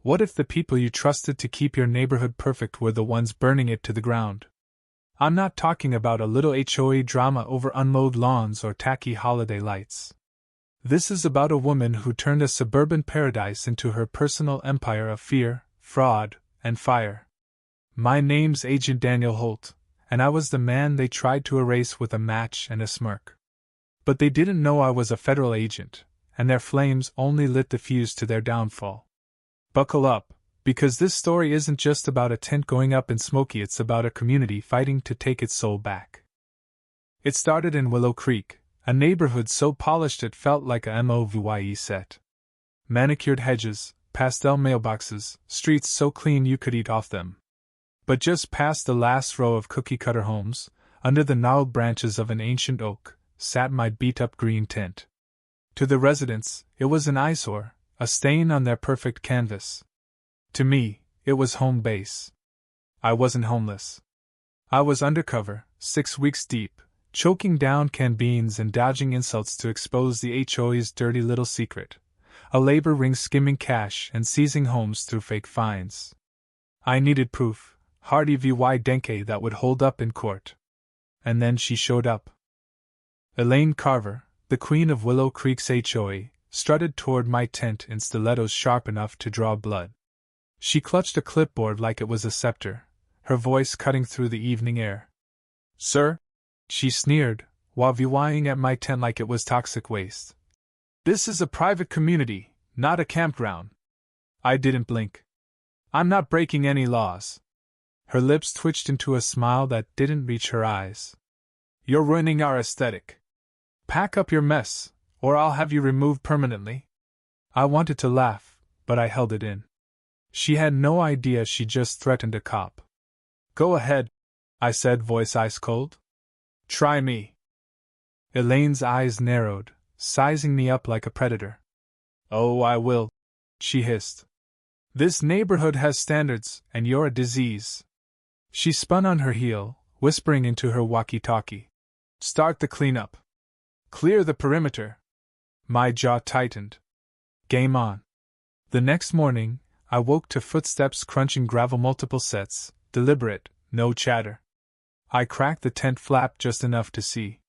What if the people you trusted to keep your neighborhood perfect were the ones burning it to the ground? I'm not talking about a little HOA drama over unmowed lawns or tacky holiday lights. This is about a woman who turned a suburban paradise into her personal empire of fear, fraud, and fire. My name's Agent Daniel Holt, and I was the man they tried to erase with a match and a smirk. But they didn't know I was a federal agent, and their flames only lit the fuse to their downfall. Buckle up, because this story isn't just about a tent going up in smoky, it's about a community fighting to take its soul back. It started in Willow Creek, a neighborhood so polished it felt like a movie set. Manicured hedges, pastel mailboxes, streets so clean you could eat off them. But just past the last row of cookie-cutter homes, under the gnarled branches of an ancient oak, sat my beat-up green tent. To the residents, it was an eyesore, a stain on their perfect canvas. To me, it was home base. I wasn't homeless. I was undercover, 6 weeks deep, choking down canned beans and dodging insults to expose the HOA's dirty little secret, a labor ring skimming cash and seizing homes through fake fines. I needed proof, Hardy vy Denke, that would hold up in court. And then she showed up. Elaine Carver, the queen of Willow Creek's HOA, strutted toward my tent in stilettos sharp enough to draw blood. She clutched a clipboard like it was a scepter, her voice cutting through the evening air. "Sir," she sneered, while vying at my tent like it was toxic waste. "This is a private community, not a campground." I didn't blink. "I'm not breaking any laws." Her lips twitched into a smile that didn't reach her eyes. "You're ruining our aesthetic. Pack up your mess, or I'll have you removed permanently." I wanted to laugh, but I held it in. She had no idea she just threatened a cop. "Go ahead," I said, voice ice cold. "Try me." Elaine's eyes narrowed, sizing me up like a predator. "Oh, I will," she hissed. "This neighborhood has standards, and you're a disease." She spun on her heel, whispering into her walkie-talkie. "Start the cleanup. Clear the perimeter." My jaw tightened. Game on. The next morning, I woke to footsteps crunching gravel multiple sets, deliberate, no chatter. I cracked the tent flap just enough to see.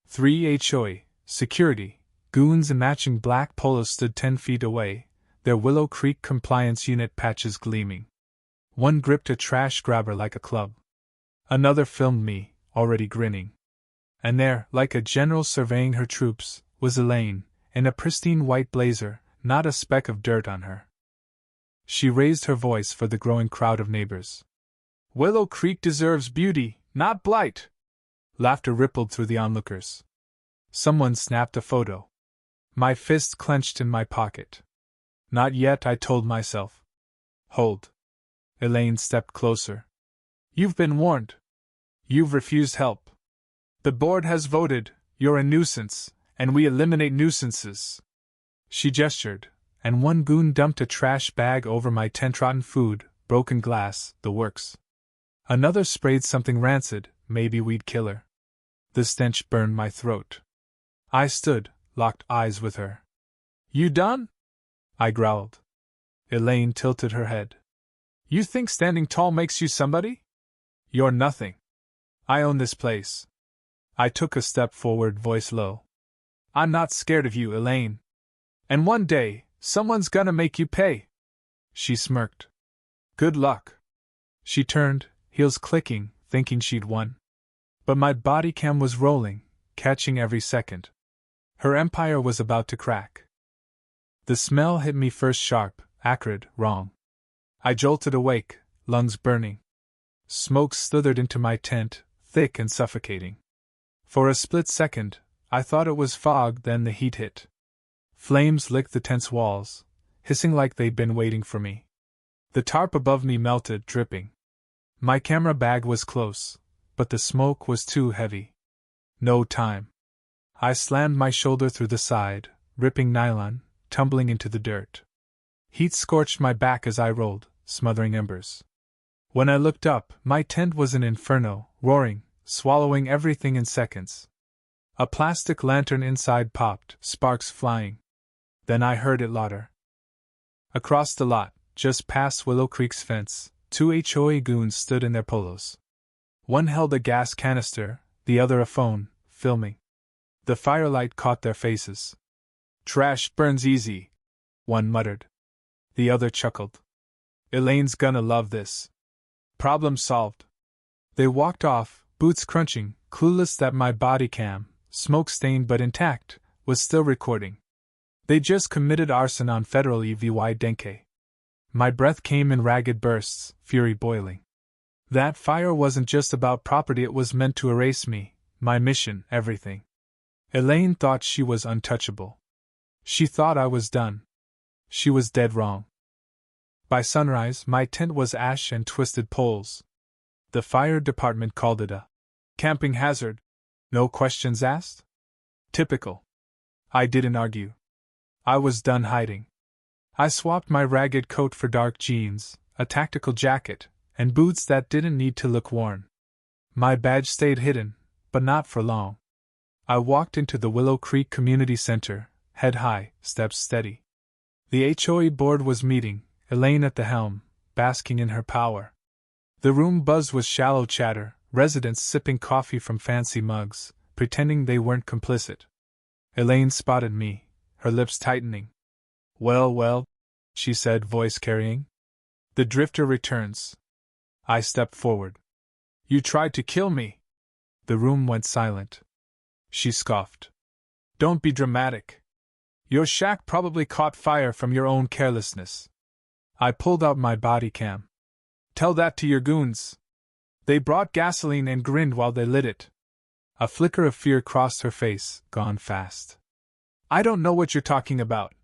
3 HOA, security, goons in matching black polos stood 10 feet away, their Willow Creek compliance unit patches gleaming. One gripped a trash grabber like a club. Another filmed me, already grinning. And there, like a general surveying her troops, was Elaine, in a pristine white blazer, not a speck of dirt on her. She raised her voice for the growing crowd of neighbors. "Willow Creek deserves beauty, not blight." Laughter rippled through the onlookers. Someone snapped a photo. My fist clenched in my pocket. "Not yet," I told myself. "Hold." Elaine stepped closer. "You've been warned. You've refused help. The board has voted, you're a nuisance, and we eliminate nuisances." She gestured, and one goon dumped a trash bag over my tent, rotten food, broken glass, the works. Another sprayed something rancid, maybe weed killer. The stench burned my throat. I stood, locked eyes with her. "You done?" I growled. Elaine tilted her head. "You think standing tall makes you somebody? You're nothing. I own this place." I took a step forward, voice low. "I'm not scared of you, Elaine. And one day, someone's gonna make you pay." She smirked. "Good luck." She turned, heels clicking, thinking she'd won. But my body cam was rolling, catching every second. Her empire was about to crack. The smell hit me first, sharp, acrid, wrong. I jolted awake, lungs burning. Smoke slithered into my tent, thick and suffocating. For a split second, I thought it was fog, then the heat hit. Flames licked the tent's walls, hissing like they'd been waiting for me. The tarp above me melted, dripping. My camera bag was close, but the smoke was too heavy. No time. I slammed my shoulder through the side, ripping nylon, tumbling into the dirt. Heat scorched my back as I rolled, smothering embers. When I looked up, my tent was an inferno, roaring, swallowing everything in seconds. A plastic lantern inside popped, sparks flying. Then I heard it louder. Across the lot, just past Willow Creek's fence, two HOA goons stood in their polos. One held a gas canister, the other a phone, filming. The firelight caught their faces. "Trash burns easy," one muttered. The other chuckled. "Elaine's gonna love this. Problem solved." They walked off, boots crunching, clueless that my body cam, smoke-stained but intact, was still recording. They just committed arson on Federal EVY Denke. My breath came in ragged bursts, fury boiling. That fire wasn't just about property, it was meant to erase me, my mission, everything. Elaine thought she was untouchable. She thought I was done. She was dead wrong. By sunrise, my tent was ash and twisted poles. The fire department called it a camping hazard. No questions asked? Typical. I didn't argue. I was done hiding. I swapped my ragged coat for dark jeans, a tactical jacket, and boots that didn't need to look worn. My badge stayed hidden, but not for long. I walked into the Willow Creek Community Center, head high, steps steady. The HOA board was meeting, Elaine at the helm, basking in her power. The room buzzed with shallow chatter, residents sipping coffee from fancy mugs, pretending they weren't complicit. Elaine spotted me, her lips tightening. Well, she said, voice carrying. "The drifter returns." I stepped forward. "You tried to kill me." The room went silent. She scoffed. "Don't be dramatic. Your shack probably caught fire from your own carelessness." I pulled out my body cam. "Tell that to your goons. They brought gasoline and grinned while they lit it." A flicker of fear crossed her face, gone fast. "I don't know what you're talking about,"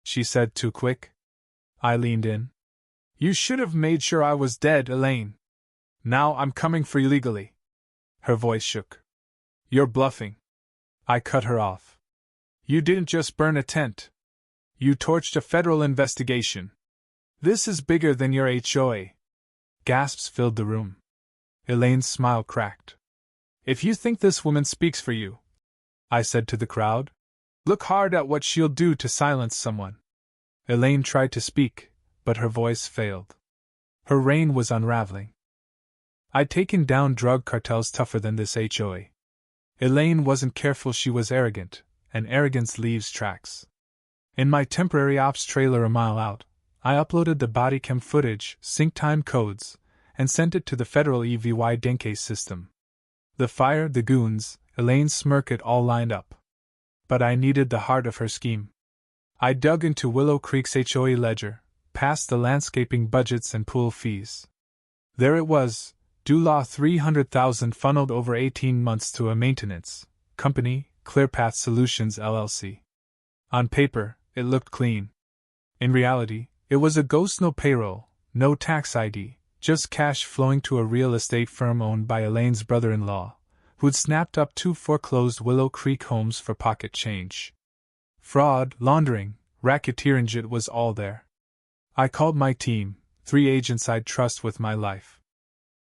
she said too quick. I leaned in. "You should have made sure I was dead, Elaine. Now I'm coming for you legally." Her voice shook. "You're bluffing." I cut her off. "You didn't just burn a tent. You torched a federal investigation. This is bigger than your HOA." Gasps filled the room. Elaine's smile cracked. "If you think this woman speaks for you," I said to the crowd, "look hard at what she'll do to silence someone." Elaine tried to speak, but her voice failed. Her reign was unraveling. I'd taken down drug cartels tougher than this HOA. Elaine wasn't careful, she was arrogant, and arrogance leaves tracks. In my temporary ops trailer a mile out, I uploaded the bodycam footage, sync time codes, and sent it to the Federal EVY Denke system. The fire, the goons, Elaine's smirk, it all lined up. But I needed the heart of her scheme. I dug into Willow Creek's HOA ledger, past the landscaping budgets and pool fees. There it was, due law $300,000 funneled over 18 months to a maintenance company, ClearPath Solutions LLC. On paper, it looked clean. In reality, it was a ghost, no payroll, no tax ID, just cash flowing to a real estate firm owned by Elaine's brother-in-law, who'd snapped up 2 foreclosed Willow Creek homes for pocket change. Fraud, laundering, racketeering, it was all there. I called my team, 3 agents I'd trust with my life.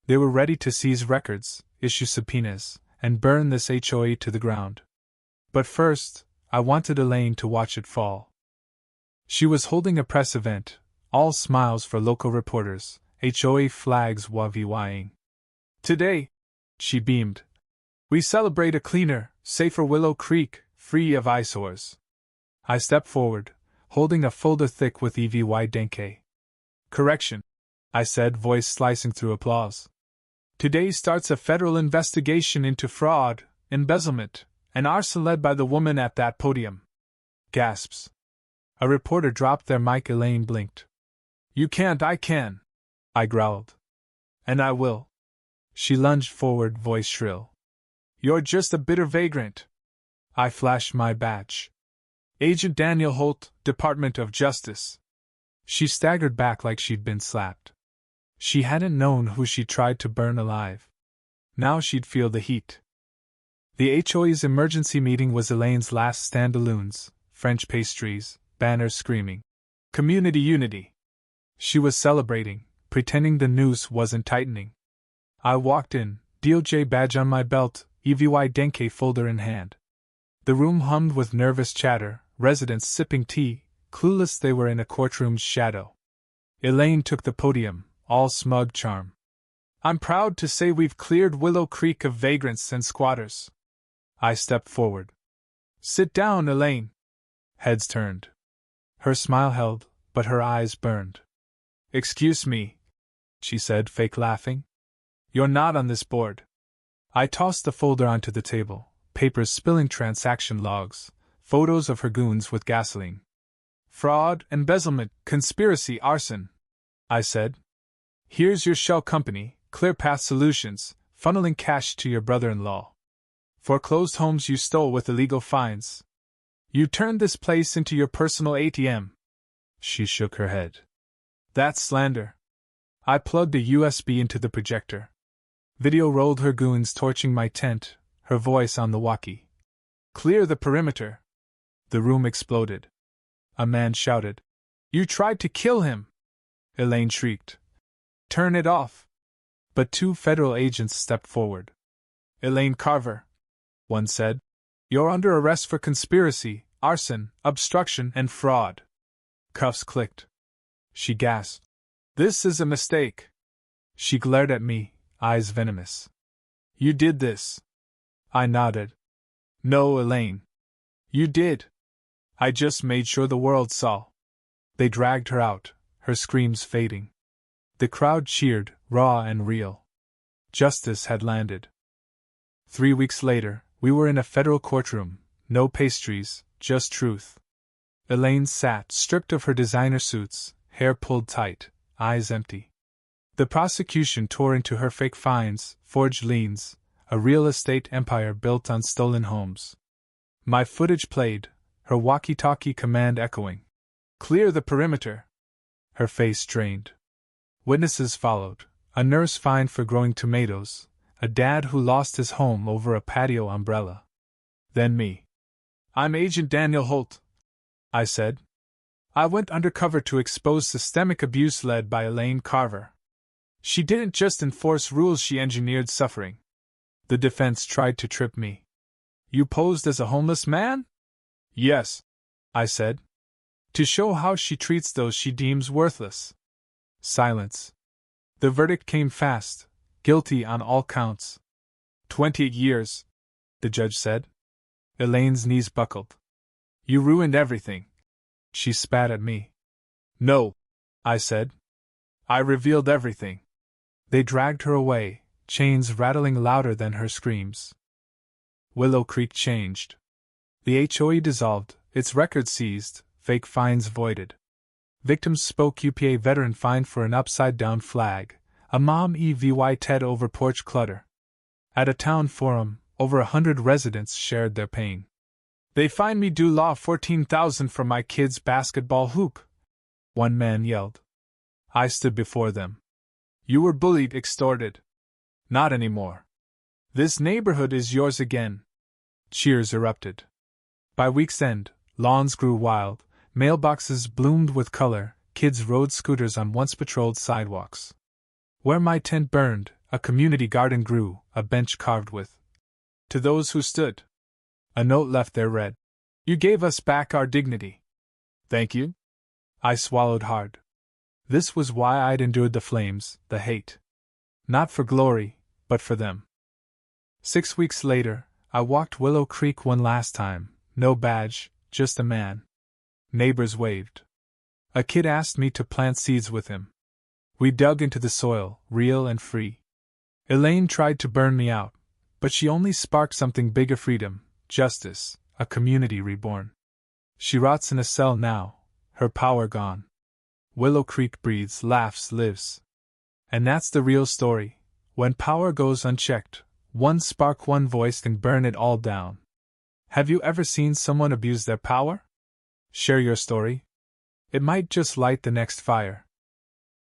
They were ready to seize records, issue subpoenas, and burn this HOA to the ground. But first, I wanted Elaine to watch it fall. She was holding a press event, all smiles for local reporters, HOA flags waving. "Today," she beamed, "we celebrate a cleaner, safer Willow Creek, free of eyesores." I stepped forward, holding a folder thick with EVY Denke. "Correction," I said, voice slicing through applause. "Today starts a federal investigation into fraud, embezzlement, and arson led by the woman at that podium." Gasps. A reporter dropped their mic. Elaine blinked. "You can't, I can," I growled. "And I will." She lunged forward, voice shrill. "You're just a bitter vagrant." I flashed my badge. "Agent Daniel Holt, Department of Justice." She staggered back like she'd been slapped. She hadn't known who she tried to burn alive. Now she'd feel the heat. The HOA's emergency meeting was Elaine's last standaloons, French pastries, banners screaming, "Community unity." She was celebrating, pretending the noose wasn't tightening. I walked in, DOJ badge on my belt, EVY Denke folder in hand. The room hummed with nervous chatter, residents sipping tea, clueless they were in a courtroom's shadow. Elaine took the podium, all smug charm. I'm proud to say we've cleared Willow Creek of vagrants and squatters. I stepped forward. Sit down, Elaine. Heads turned. Her smile held, but her eyes burned. Excuse me, she said, fake laughing. You're not on this board. I tossed the folder onto the table, papers spilling transaction logs, photos of her goons with gasoline. Fraud, embezzlement, conspiracy, arson, I said. Here's your shell company, ClearPath Solutions, funneling cash to your brother-in-law. Foreclosed homes you stole with illegal fines. You turned this place into your personal ATM. She shook her head. That's slander. I plugged a USB into the projector. Video rolled her goons torching my tent, her voice on the walkie. Clear the perimeter. The room exploded. A man shouted. You tried to kill him! Elaine shrieked. Turn it off. But two federal agents stepped forward. Elaine Carver, one said. You're under arrest for conspiracy, arson, obstruction, and fraud. Cuffs clicked. She gasped. This is a mistake. She glared at me, eyes venomous. You did this. I nodded. No, Elaine. You did. I just made sure the world saw. They dragged her out, her screams fading. The crowd cheered, raw and real. Justice had landed. 3 weeks later, we were in a federal courtroom, no pastries, just truth. Elaine sat, stripped of her designer suits, hair pulled tight, eyes empty. The prosecution tore into her fake fines, forged liens, a real estate empire built on stolen homes. My footage played, her walkie-talkie command echoing. Clear the perimeter. Her face strained. Witnesses followed, a nurse fined for growing tomatoes, a dad who lost his home over a patio umbrella. Then me. I'm Agent Daniel Holt, I said. I went undercover to expose systemic abuse led by Elaine Carver. She didn't just enforce rules, she engineered suffering. The defense tried to trip me. You posed as a homeless man? Yes, I said. To show how she treats those she deems worthless. Silence. The verdict came fast, guilty on all counts. 28 years, the judge said. Elaine's knees buckled. You ruined everything. She spat at me. No, I said. I revealed everything. They dragged her away, chains rattling louder than her screams. Willow Creek changed. The HOA dissolved, its records seized, fake fines voided. Victims spoke, UPA veteran fined for an upside-down flag, a mom EVY TED over porch clutter. At a town forum, over 100 residents shared their pain. They fined me due law $14,000 for my kid's basketball hoop, one man yelled. I stood before them. You were bullied, extorted. Not anymore. This neighborhood is yours again. Cheers erupted. By week's end, lawns grew wild, mailboxes bloomed with color, kids rode scooters on once-patrolled sidewalks. Where my tent burned, a community garden grew, a bench carved with. To those who stood. A note left there read, You gave us back our dignity. Thank you. I swallowed hard. This was why I'd endured the flames, the hate. Not for glory, but for them. 6 weeks later, I walked Willow Creek one last time, no badge, just a man. Neighbors waved. A kid asked me to plant seeds with him. We dug into the soil, real and free. Elaine tried to burn me out, but she only sparked something bigger: freedom, justice, a community reborn. She rots in a cell now, her power gone. Willow Creek breathes, laughs, lives. And that's the real story. When power goes unchecked, one spark, one voice can burn it all down. Have you ever seen someone abuse their power? Share your story. It might just light the next fire.